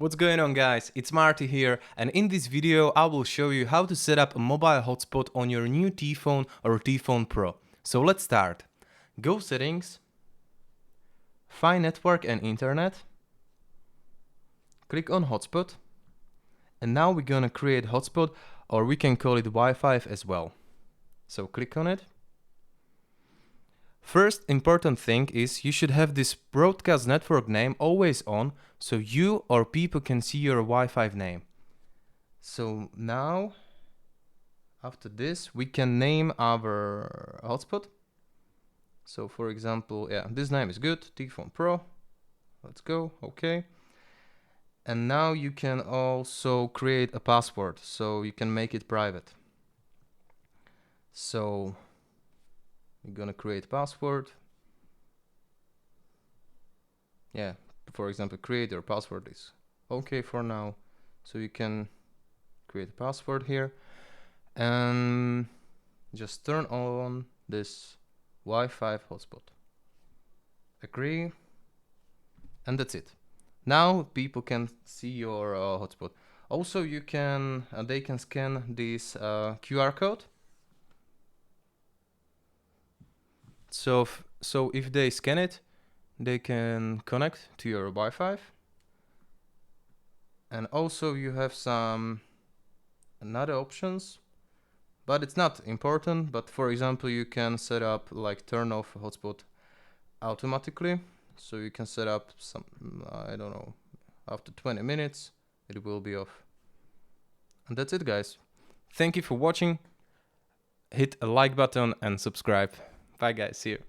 What's going on, guys? It's Marty here, and in this video I will show you how to set up a mobile hotspot on your new T-Phone or T-Phone Pro. So let's start. Go settings, find network and internet, click on hotspot, and now we're gonna create hotspot, or we can call it Wi-Fi as well. So click on it. First important thing is you should have this broadcast network name always on, so you or people can see your Wi-Fi name. So now, after this, we can name our hotspot. So for example, yeah, this name is good, T-Phone Pro. Let's go, okay. And now you can also create a password, so you can make it private. So you're gonna create password. Yeah, for example, create your password is okay for now. So you can create a password here and just turn on this Wi-Fi hotspot. Agree, and that's it. Now people can see your hotspot. Also, you can they can scan this QR code. So if they scan it, they can connect to your Wi-Fi. And also you have some another options, but it's not important. But for example, you can set up like turn off hotspot automatically. So you can set up some, I don't know, after 20 minutes it will be off. And that's it, guys. Thank you for watching. Hit a like button and subscribe. Bye guys, see you.